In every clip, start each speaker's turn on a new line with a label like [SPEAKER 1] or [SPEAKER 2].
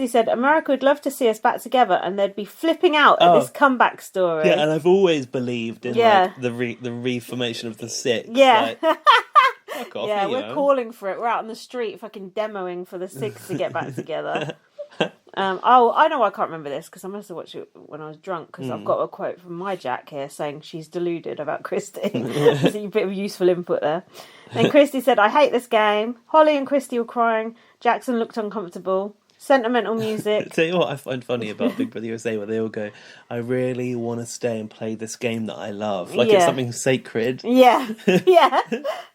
[SPEAKER 1] Christy said, America would love to see us back together and they'd be flipping out at this comeback story.
[SPEAKER 2] Yeah, and I've always believed in like the reformation of the Six.
[SPEAKER 1] Yeah.
[SPEAKER 2] Like, fuck off,
[SPEAKER 1] yeah, we're calling for it. We're out on the street fucking demoing for the Six to get back together. I know I can't remember this because I must have watched it when I was drunk because I've got a quote from my Jack here saying she's deluded about Christy. There's a bit of useful input there. Then Christy said, I hate this game. Holly and Christy were crying. Jackson looked uncomfortable. Sentimental music.
[SPEAKER 2] Tell you what I find funny about Big Brother USA, where they all go, I really want to stay and play this game that I love. Like it's something sacred.
[SPEAKER 1] Yeah. Yeah.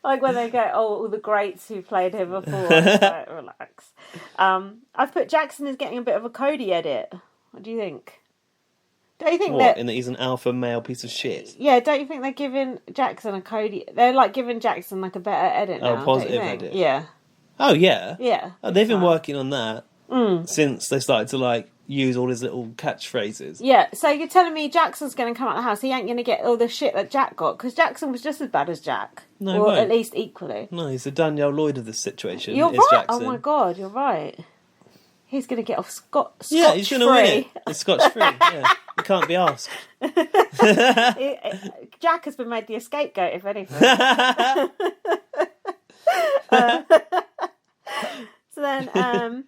[SPEAKER 1] Like when they go, all the greats who played here before. Like, relax. I've put Jackson is getting a bit of a Cody edit. What do you think? Don't you think
[SPEAKER 2] in that he's an alpha male piece of shit?
[SPEAKER 1] Yeah, don't you think they're giving Jackson a Cody... They're like giving Jackson like a better edit now,
[SPEAKER 2] positive edit.
[SPEAKER 1] Yeah.
[SPEAKER 2] Oh, yeah.
[SPEAKER 1] Yeah.
[SPEAKER 2] Oh, they've been working on that since they started to like use all his little catchphrases.
[SPEAKER 1] Yeah, so you're telling me Jackson's going to come out of the house, he ain't going to get all the shit that Jack got? Because Jackson was just as bad as Jack.
[SPEAKER 2] No,
[SPEAKER 1] or at least equally.
[SPEAKER 2] No, he's the Danielle Lloyd of this situation.
[SPEAKER 1] You're right.
[SPEAKER 2] Jackson.
[SPEAKER 1] Oh my God, you're right. He's going to get off scotch
[SPEAKER 2] Yeah, he's going to win it. It's scotch free. Yeah, he can't be asked.
[SPEAKER 1] Jack has been made the scapegoat, if anything. So then,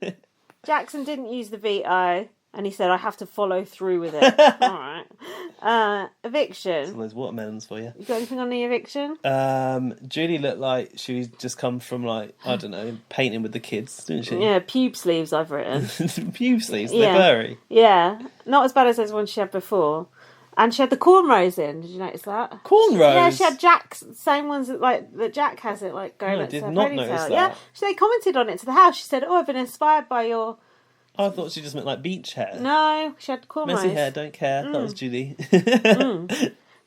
[SPEAKER 1] Jackson didn't use the veto, and he said, "I have to follow through with it." All right. Eviction.
[SPEAKER 2] Some of those watermelons for you.
[SPEAKER 1] You got anything on the eviction?
[SPEAKER 2] Julie looked like she's just come from like I don't know painting with the kids, didn't she?
[SPEAKER 1] Yeah, pube sleeves. I've written
[SPEAKER 2] pube sleeves. They're blurry.
[SPEAKER 1] Yeah, not as bad as those ones she had before. And she had the cornrows in. Did you notice that?
[SPEAKER 2] Cornrows?
[SPEAKER 1] Yeah, she had Jack's same ones that Jack has it like going up to her ponytail. I did not notice that. Yeah, they commented on it to the house. She said, "Oh, I've been inspired by your."
[SPEAKER 2] I thought she just meant like beach hair.
[SPEAKER 1] No, she had cornrows.
[SPEAKER 2] Messy hair, don't care. That was Julie.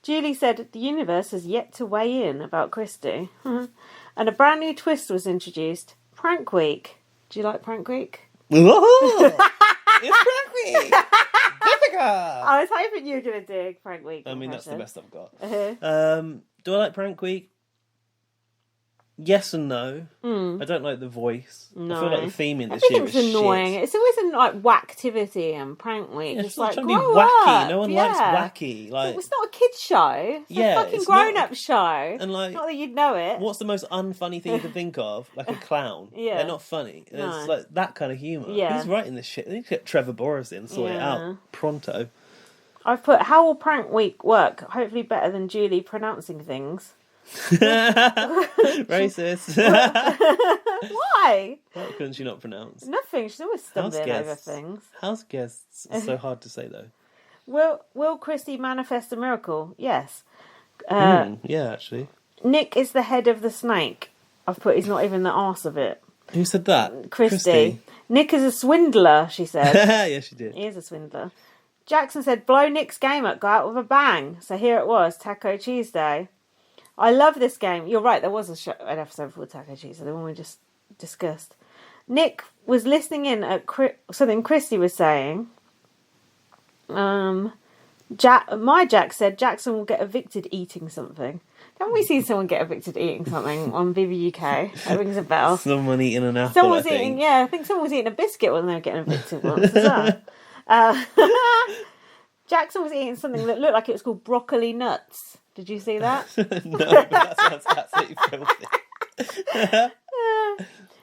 [SPEAKER 1] Julie said the universe has yet to weigh in about Christy, and a brand new twist was introduced. Prank Week. Do you like Prank Week?
[SPEAKER 2] It's Prank Week.
[SPEAKER 1] I was hoping you were going to do Prank Week.
[SPEAKER 2] I mean, that's the best I've got.
[SPEAKER 1] Uh-huh.
[SPEAKER 2] Do I like Prank Week? Yes and no. I don't like the voice.
[SPEAKER 1] No.
[SPEAKER 2] I feel like the theme in this year is
[SPEAKER 1] annoying.
[SPEAKER 2] shit.
[SPEAKER 1] It's always in like Whacktivity and Prank Week.
[SPEAKER 2] Yeah,
[SPEAKER 1] it's like,
[SPEAKER 2] trying to be
[SPEAKER 1] grow
[SPEAKER 2] wacky.
[SPEAKER 1] up.
[SPEAKER 2] No one likes wacky. Like,
[SPEAKER 1] it's not a kid's show. It's a fucking grown-up show.
[SPEAKER 2] And like,
[SPEAKER 1] not that you'd know it.
[SPEAKER 2] What's the most unfunny thing you can think of? Like a clown.
[SPEAKER 1] Yeah.
[SPEAKER 2] They're not funny.
[SPEAKER 1] No.
[SPEAKER 2] It's like that kind of humour.
[SPEAKER 1] Yeah.
[SPEAKER 2] Who's writing this shit? They need to get Trevor Boris in, sort it out. Pronto.
[SPEAKER 1] I've put, how will Prank Week work? Hopefully better than Julie pronouncing things.
[SPEAKER 2] Racist.
[SPEAKER 1] Why?
[SPEAKER 2] What couldn't she not pronounce?
[SPEAKER 1] Nothing. She's always stumbling over things.
[SPEAKER 2] House guests are so hard to say though.
[SPEAKER 1] Will Christy manifest a miracle? Yes.
[SPEAKER 2] Yeah, actually.
[SPEAKER 1] Nick is the head of the snake. I've put he's not even the arse of it.
[SPEAKER 2] Who said that?
[SPEAKER 1] Christy. Nick is a swindler, she said.
[SPEAKER 2] Yeah, she did.
[SPEAKER 1] He is a swindler. Jackson said, blow Nick's game up, go out with a bang. So here it was, Taco Tuesday. I love this game. You're right, there was an episode called Taco Tuesday, the one we just discussed. Nick was listening in at something Christy was saying. My Jack said Jackson will get evicted eating something. Haven't we seen someone get evicted eating something on BB UK? That rings a bell.
[SPEAKER 2] Someone eating an apple,
[SPEAKER 1] Someone was eating, yeah, I think someone was eating a biscuit when they were getting evicted once as well. Jackson was eating something that looked like it was called broccoli nuts. Did you see that?
[SPEAKER 2] No, but that sounds absolutely filthy.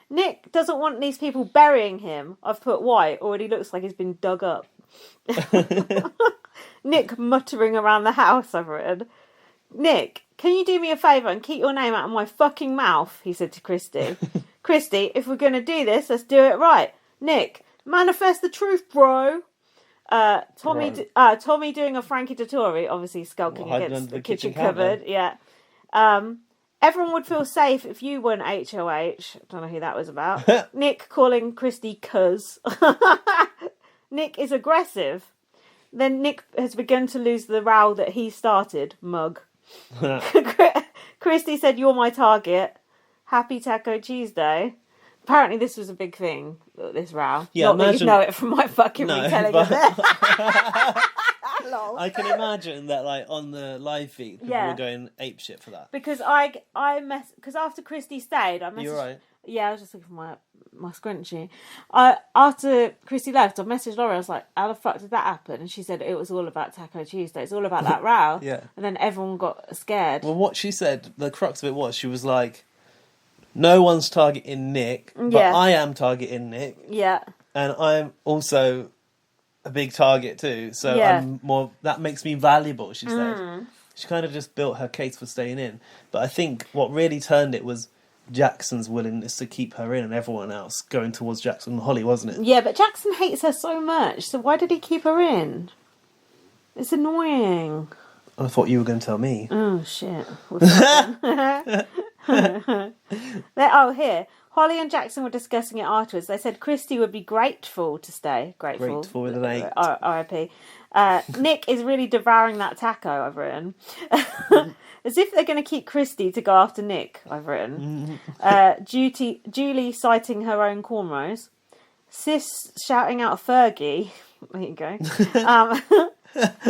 [SPEAKER 1] Nick doesn't want these people burying him. I've put why. Already looks like he's been dug up. Nick muttering around the house, I've written. Nick, can you do me a favour and keep your name out of my fucking mouth? He said to Christy. Christy, if we're going to do this, let's do it right. Nick, manifest the truth, bro. Tommy doing a Frankie Dettori, obviously skulking against the kitchen cupboard. Yeah. Everyone would feel safe if you weren't HOH. Don't know who that was about. Nick calling Christy cuz. Nick is aggressive. Then Nick has begun to lose the row that he started. Mug. Christy said, you're my target. Happy Taco Tuesday. Apparently this was a big thing, this row.
[SPEAKER 2] Yeah,
[SPEAKER 1] not that you know it from my fucking retelling of it.
[SPEAKER 2] I can imagine that, like, on the live feed, people were going apeshit for that.
[SPEAKER 1] Because because after Christy stayed, I messaged...
[SPEAKER 2] You're right.
[SPEAKER 1] Yeah, I was just looking for my scrunchie. After Christy left, I messaged Laura. I was like, "How the fuck did that happen?" And she said it was all about Taco Tuesday. It's all about that row.
[SPEAKER 2] Yeah.
[SPEAKER 1] And then everyone got scared.
[SPEAKER 2] Well, what she said, the crux of it was, she was like, no one's targeting Nick, but
[SPEAKER 1] Yeah.
[SPEAKER 2] I am targeting Nick.
[SPEAKER 1] Yeah.
[SPEAKER 2] And I'm also a big target too. So
[SPEAKER 1] Yeah.
[SPEAKER 2] that makes me valuable, she said. She kind of just built her case for staying in. But I think what really turned it was Jackson's willingness to keep her in and everyone else going towards Jackson and Holly, wasn't it?
[SPEAKER 1] Yeah, but Jackson hates her so much. So why did he keep her in? It's annoying.
[SPEAKER 2] I thought you were going to tell me.
[SPEAKER 1] Oh, shit. Here. Holly and Jackson were discussing it afterwards. They said Christy would be grateful to stay. Grateful
[SPEAKER 2] with an 8.
[SPEAKER 1] R.I.P. Nick is really devouring that taco, I've written. As if they're going to keep Christy to go after Nick, I've written. Julie citing her own cornrows. Sis shouting out Fergie. There you go.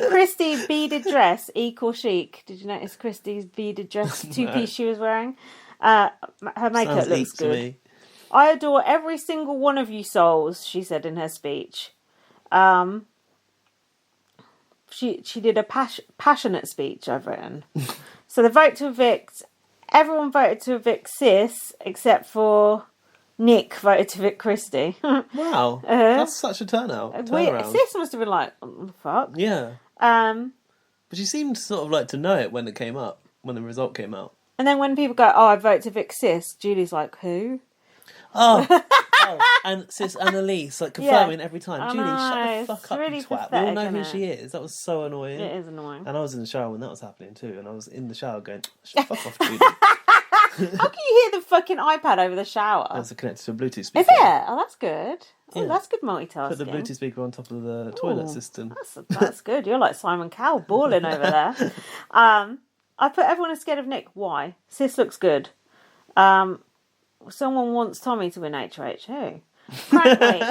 [SPEAKER 1] Christy beaded dress equal chic. Did you notice Christy's beaded dress, 2-piece she was wearing? Her makeup looks good.
[SPEAKER 2] Me.
[SPEAKER 1] I adore every single one of you souls, she said in her speech. She did a passionate speech, I've written. So the vote to evict, everyone voted to evict Sis, except for Nick voted to evict Christy.
[SPEAKER 2] Wow, that's such a turnaround.
[SPEAKER 1] Sis must have been like, what the fuck?
[SPEAKER 2] Yeah. But she seemed sort of like to know it when it came up, when the result came out.
[SPEAKER 1] And then when people go, I vote to evict Sis, Julie's like, who?
[SPEAKER 2] Oh, and Sis Annalise, like confirming every time. Julie, shut the fuck up,
[SPEAKER 1] really
[SPEAKER 2] you twat.
[SPEAKER 1] pathetic,
[SPEAKER 2] We all know who
[SPEAKER 1] isn't
[SPEAKER 2] she is. That was so annoying.
[SPEAKER 1] It is annoying.
[SPEAKER 2] And I was in the shower when that was happening too, and I was in the shower going, fuck off, Julie.
[SPEAKER 1] How can you hear the fucking iPad over the shower?
[SPEAKER 2] That's connected to a Bluetooth speaker.
[SPEAKER 1] Is it? Oh, that's good. Oh,
[SPEAKER 2] Yeah.
[SPEAKER 1] that's good multitasking.
[SPEAKER 2] Put the Bluetooth speaker on top of the toilet system.
[SPEAKER 1] That's good. You're like Simon Cowell balling over there. I put everyone is scared of Nick. Why? Sis looks good. Someone wants Tommy to win HOH. Who? Prank week.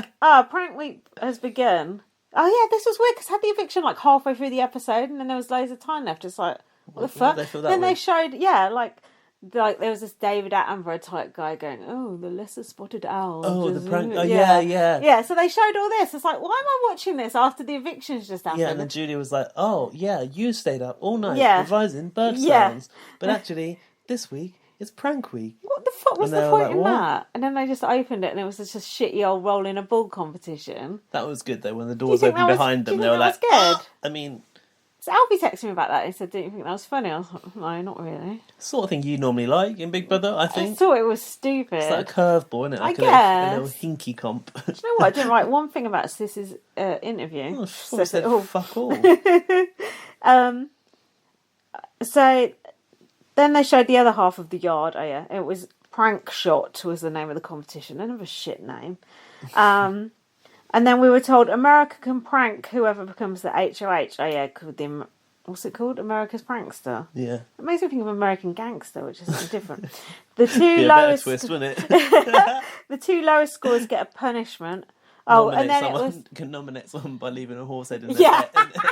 [SPEAKER 1] Prank week has begun. Oh yeah, this was weird because had the eviction like halfway through the episode, and then there was loads of time left. It's like, what the fuck? Then they showed, like there was this David Attenborough type guy going, "Oh, the lesser spotted owl."
[SPEAKER 2] Oh, the prank. Oh, yeah.
[SPEAKER 1] Yeah, so they showed all this. It's like, why am I watching this after the evictions just happened?
[SPEAKER 2] Yeah, and then Julie was like, "Oh, yeah, you stayed up all night revising bird
[SPEAKER 1] Yeah.
[SPEAKER 2] sounds, but actually, this week it's prank week."
[SPEAKER 1] What the fuck was
[SPEAKER 2] And
[SPEAKER 1] the
[SPEAKER 2] they were
[SPEAKER 1] point
[SPEAKER 2] like,
[SPEAKER 1] in
[SPEAKER 2] "What?"
[SPEAKER 1] that? And then they just opened it, and it was just a shitty old rolling a ball competition.
[SPEAKER 2] That was good though. When the
[SPEAKER 1] Do you
[SPEAKER 2] doors
[SPEAKER 1] think
[SPEAKER 2] opened
[SPEAKER 1] that was-
[SPEAKER 2] behind
[SPEAKER 1] do you
[SPEAKER 2] them,
[SPEAKER 1] think
[SPEAKER 2] they were
[SPEAKER 1] that
[SPEAKER 2] like,
[SPEAKER 1] was good?
[SPEAKER 2] I mean,
[SPEAKER 1] So Alfie texted me about that. He said, "Don't you think that was funny?" I was like, "No, not really."
[SPEAKER 2] sort of thing you normally like in Big Brother, I
[SPEAKER 1] I
[SPEAKER 2] think.
[SPEAKER 1] thought it was stupid.
[SPEAKER 2] It's like a curveball, isn't it? Like
[SPEAKER 1] I
[SPEAKER 2] a little
[SPEAKER 1] guess.
[SPEAKER 2] hinky comp.
[SPEAKER 1] Do you know what? I didn't write one thing about Sis's interview.
[SPEAKER 2] Oh, I said, fuck all.
[SPEAKER 1] So then they showed the other half of the yard. Oh yeah, it was Prank Shot was the name of the competition. Another shit name. And then we were told America can prank whoever becomes the HOH. Oh yeah, called the what's it called? America's Prankster.
[SPEAKER 2] Yeah.
[SPEAKER 1] It makes me think of American Gangster, which is something different. The two
[SPEAKER 2] Be a
[SPEAKER 1] lowest
[SPEAKER 2] better twist, wouldn't it?
[SPEAKER 1] the two lowest scores get a punishment. Oh,
[SPEAKER 2] Nominate
[SPEAKER 1] and then
[SPEAKER 2] someone,
[SPEAKER 1] it was
[SPEAKER 2] can nominate someone by leaving a horse head in their
[SPEAKER 1] Yeah.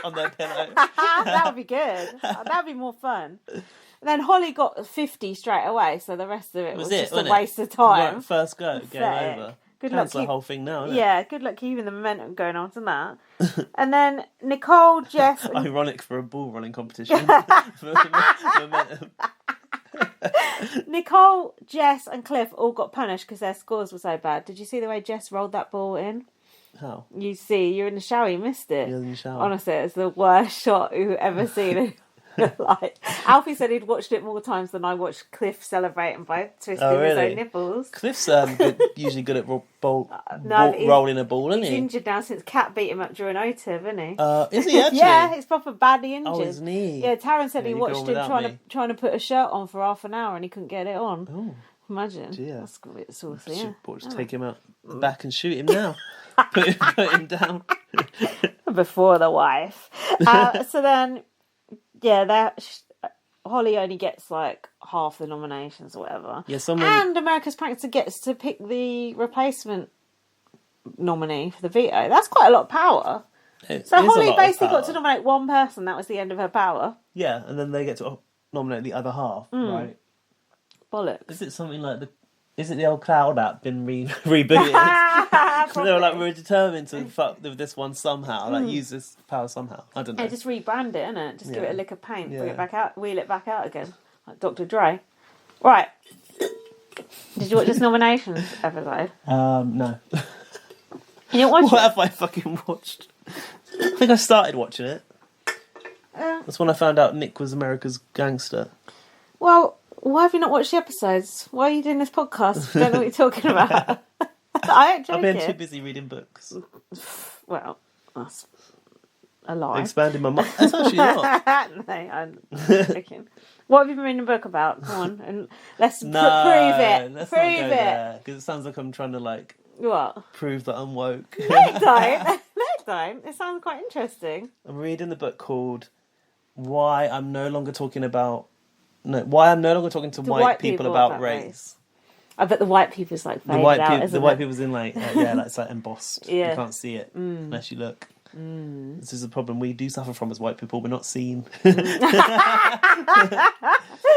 [SPEAKER 2] on their pillow.
[SPEAKER 1] that would be good. That would be more fun. And then Holly got 50 straight away, so the rest of it was just a
[SPEAKER 2] wasn't it?
[SPEAKER 1] waste of time.
[SPEAKER 2] Right, first go, game
[SPEAKER 1] Pathetic.
[SPEAKER 2] over.
[SPEAKER 1] Good luck.
[SPEAKER 2] Cancel the whole thing now, isn't
[SPEAKER 1] Yeah, good luck keeping the momentum going on to that. And then Nicole, Jess,
[SPEAKER 2] it?
[SPEAKER 1] and
[SPEAKER 2] Ironic for a bull running competition. Momentum.
[SPEAKER 1] Nicole, Jess, and Cliff all got punished because their scores were so bad. Did you see the way Jess rolled that ball in?
[SPEAKER 2] How?
[SPEAKER 1] You're in the shower, you missed it.
[SPEAKER 2] You're in the shower.
[SPEAKER 1] Honestly, it's the worst shot you've ever seen it. Like Alfie said he'd watched it more times than I watched Cliff celebrating by twisting his own nipples.
[SPEAKER 2] Cliff's usually good at
[SPEAKER 1] he's-
[SPEAKER 2] rolling a ball, isn't
[SPEAKER 1] He's
[SPEAKER 2] he?
[SPEAKER 1] injured now since Cat beat him up during OTIV, isn't he?
[SPEAKER 2] Is he actually?
[SPEAKER 1] Yeah, he's proper badly injured.
[SPEAKER 2] Oh, his knee.
[SPEAKER 1] Yeah, Taryn said
[SPEAKER 2] Yeah,
[SPEAKER 1] he
[SPEAKER 2] you go
[SPEAKER 1] watched
[SPEAKER 2] on
[SPEAKER 1] him
[SPEAKER 2] without
[SPEAKER 1] trying to put a shirt on for half an hour and he couldn't get it on.
[SPEAKER 2] Oh,
[SPEAKER 1] Imagine.
[SPEAKER 2] dear.
[SPEAKER 1] That's a bit saucy, yeah.
[SPEAKER 2] Should just take him out back and shoot him now. put him down.
[SPEAKER 1] Before the wife. So then, yeah, Holly only gets like half the nominations or whatever.
[SPEAKER 2] Yeah,
[SPEAKER 1] And America's Prankster gets to pick the replacement nominee for the veto. That's quite a lot of power. So Holly basically got to nominate one person. That was the end of her power.
[SPEAKER 2] Yeah, and then they get to nominate the other half, right?
[SPEAKER 1] Bollocks.
[SPEAKER 2] Is it something like is it the old cloud app been rebooted? They were like, we're determined to fuck with this one somehow, like use this power somehow. I don't know.
[SPEAKER 1] Yeah, just rebrand it, innit? Just give it a lick of paint, bring
[SPEAKER 2] Yeah.
[SPEAKER 1] it back out, wheel it back out again, like Dr. Dre. Right. Did you watch this nominations episode?
[SPEAKER 2] No.
[SPEAKER 1] You didn't watch
[SPEAKER 2] What
[SPEAKER 1] it?
[SPEAKER 2] have I fucking watched? I think I started watching it. That's when I found out Nick was America's gangster.
[SPEAKER 1] Well, why have you not watched the episodes? Why are you doing this podcast? I don't know what you're talking about. I ain't joking.
[SPEAKER 2] I've been too busy reading books.
[SPEAKER 1] Well, that's a lie.
[SPEAKER 2] Expanding my mind. That's actually not.
[SPEAKER 1] No, I'm joking. What have you been reading a book about? Come on, and let's prove it.
[SPEAKER 2] Let's
[SPEAKER 1] Prove
[SPEAKER 2] not go
[SPEAKER 1] it.
[SPEAKER 2] there, because it sounds like I'm trying to like
[SPEAKER 1] What?
[SPEAKER 2] prove that I'm woke.
[SPEAKER 1] No, it don't. No, it don't. It sounds quite interesting.
[SPEAKER 2] I'm reading the book called Why I'm no longer talking to white people about race.
[SPEAKER 1] I bet the white people's like
[SPEAKER 2] The
[SPEAKER 1] faded
[SPEAKER 2] white
[SPEAKER 1] out,
[SPEAKER 2] people,
[SPEAKER 1] isn't
[SPEAKER 2] the white
[SPEAKER 1] it?
[SPEAKER 2] people's in like like it's like embossed.
[SPEAKER 1] Yeah.
[SPEAKER 2] You can't see it unless you look. This is a problem we do suffer from as white people. We're not seen.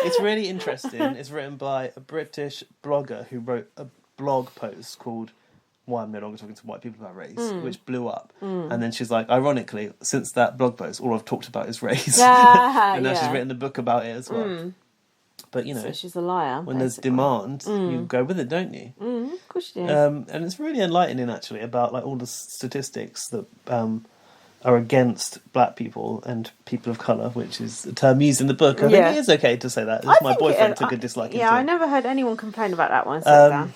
[SPEAKER 2] It's really interesting. It's written by a British blogger who wrote a blog post called Why I'm No Longer Talking to White People About Race, which blew up. And then she's like, ironically, since that blog post, all I've talked about is race. And now she's written a book about it as well. But, you know,
[SPEAKER 1] So she's a liar.
[SPEAKER 2] when there's demand, you go with it, don't you?
[SPEAKER 1] Of course you do.
[SPEAKER 2] And it's really enlightening, actually, about like all the statistics that are against black people and people of colour, which is a term used in the book. I think it is okay to say that. My boyfriend took a dislike to it.
[SPEAKER 1] I never heard anyone complain about that one.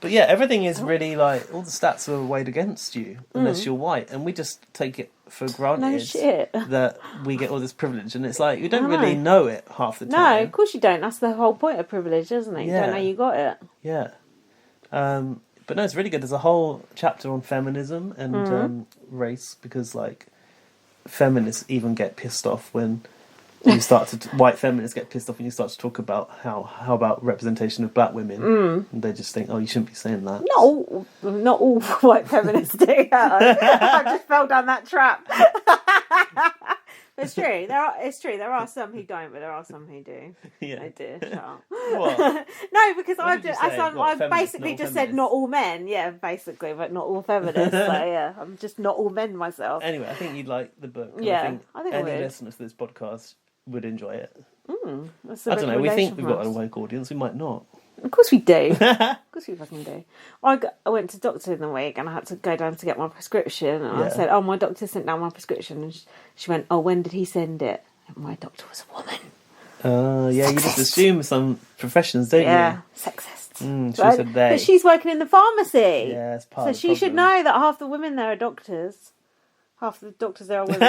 [SPEAKER 1] But
[SPEAKER 2] yeah, everything is really like, all the stats are weighed against you, unless you're white. And we just take it for granted that we get all this privilege. And it's like, you don't really know it half the time.
[SPEAKER 1] No, of course you don't. That's the whole point of privilege, isn't it? You don't know you got it.
[SPEAKER 2] Yeah. But no, it's really good. There's a whole chapter on feminism and race, because like feminists even get pissed off when you start to white feminists get pissed off when you start to talk about how about representation of black women, and they just think, oh, you shouldn't be saying that.
[SPEAKER 1] Not all white feminists do. I just fell down that trap. It's true. It's true. There are some who don't, but there are some who do.
[SPEAKER 2] Yeah.
[SPEAKER 1] I do. Shut up.
[SPEAKER 2] What?
[SPEAKER 1] No, because
[SPEAKER 2] What did you say?
[SPEAKER 1] I
[SPEAKER 2] What, feminists,
[SPEAKER 1] basically
[SPEAKER 2] not
[SPEAKER 1] just
[SPEAKER 2] feminists?
[SPEAKER 1] said not all men. Yeah, basically, but not all feminists. So yeah, I'm just not all men myself.
[SPEAKER 2] Anyway, I think you'd like the book. And
[SPEAKER 1] Yeah,
[SPEAKER 2] I
[SPEAKER 1] I
[SPEAKER 2] think
[SPEAKER 1] think I
[SPEAKER 2] any
[SPEAKER 1] would.
[SPEAKER 2] listeners to this podcast would enjoy it.
[SPEAKER 1] That's a
[SPEAKER 2] I don't know. We think
[SPEAKER 1] recommendation
[SPEAKER 2] we've
[SPEAKER 1] from
[SPEAKER 2] got a
[SPEAKER 1] us.
[SPEAKER 2] woke audience. We might not.
[SPEAKER 1] Of course we do. Of course we fucking do. I went to doctor in the week and I had to go down to get my prescription. And I said, oh, my doctor sent down my prescription. And she went, oh, when did he send it? And my doctor was a woman.
[SPEAKER 2] Yeah, you just assume some professions, don't
[SPEAKER 1] Yeah, sexist.
[SPEAKER 2] you? She said they.
[SPEAKER 1] But she's working in the pharmacy.
[SPEAKER 2] Yeah, it's part
[SPEAKER 1] So
[SPEAKER 2] of the
[SPEAKER 1] she should
[SPEAKER 2] problem.
[SPEAKER 1] know that half the women there are doctors. Half the doctors there are women.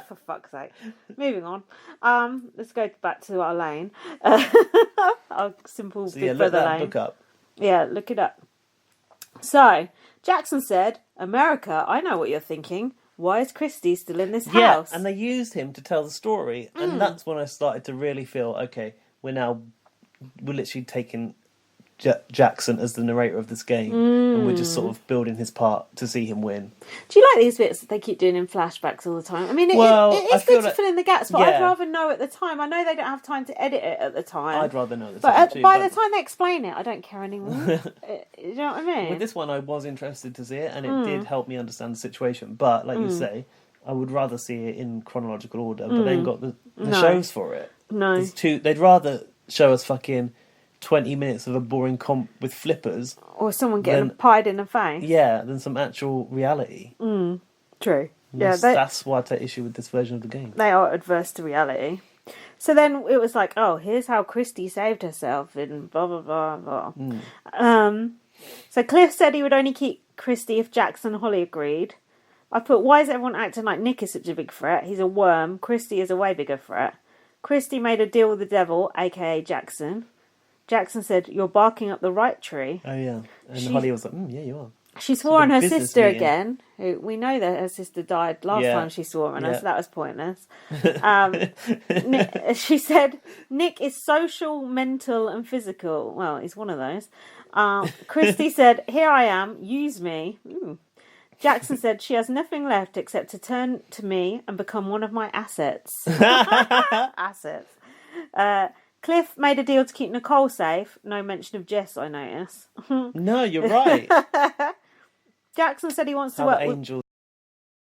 [SPEAKER 1] For fuck's sake. Moving on. Let's go back to our lane. Our simple
[SPEAKER 2] So
[SPEAKER 1] Big
[SPEAKER 2] yeah, look
[SPEAKER 1] Brother
[SPEAKER 2] that
[SPEAKER 1] lane.
[SPEAKER 2] book up.
[SPEAKER 1] Yeah, look it up. So, Jackson said, America, I know what you're thinking. Why is Christy still in this house?
[SPEAKER 2] Yeah, and they used him to tell the story, and that's when I started to really feel, okay, we're literally taking Jackson as the narrator of this game, and we're just sort of building his part to see him win.
[SPEAKER 1] Do you like these bits that they keep doing in flashbacks all the time? I mean, it
[SPEAKER 2] I
[SPEAKER 1] is
[SPEAKER 2] feel
[SPEAKER 1] good to
[SPEAKER 2] like-
[SPEAKER 1] fill in the gaps, but I'd
[SPEAKER 2] yeah.
[SPEAKER 1] rather know at the time. I know they don't have time to edit it at the time.
[SPEAKER 2] I'd rather know this.
[SPEAKER 1] But
[SPEAKER 2] too,
[SPEAKER 1] by the time they explain it, I don't care anymore. You know what I mean?
[SPEAKER 2] with this one, I was interested to see it, and it did help me understand the situation. But like you say, I would rather see it in chronological order. But then got the shows for it.
[SPEAKER 1] No.
[SPEAKER 2] There's they'd rather show us fucking 20 minutes of a boring comp with flippers,
[SPEAKER 1] Or someone getting pied in the face.
[SPEAKER 2] than some actual reality.
[SPEAKER 1] True. Yeah,
[SPEAKER 2] That's why I take issue with this version of the game.
[SPEAKER 1] they are adverse to reality. So then it was like, oh, here's how Christy saved herself and blah, blah, blah, blah. So Cliff said he would only keep Christy if Jackson and Holly agreed. I put, why is everyone acting like Nick is such a big threat? He's a worm. Christy is a way bigger threat. Christy made a deal with the devil, aka Jackson. Jackson said, you're barking up the right tree.
[SPEAKER 2] Oh, yeah. And Holly was like, yeah, you are.
[SPEAKER 1] She swore on her
[SPEAKER 2] business
[SPEAKER 1] sister
[SPEAKER 2] meeting.
[SPEAKER 1] again. Who we know that her sister died last
[SPEAKER 2] Yeah.
[SPEAKER 1] time she swore on her,
[SPEAKER 2] Yeah.
[SPEAKER 1] so that was pointless. She said, Nick is social, mental and physical. Well, he's one of those. Christy said, here I am, use me. Ooh. Jackson said she has nothing left except to turn to me and become one of my assets. Assets. Cliff made a deal to keep Nicole safe. No mention of Jess, I notice.
[SPEAKER 2] No, you're right.
[SPEAKER 1] Jackson said he wants to
[SPEAKER 2] How
[SPEAKER 1] work
[SPEAKER 2] the
[SPEAKER 1] with...
[SPEAKER 2] angels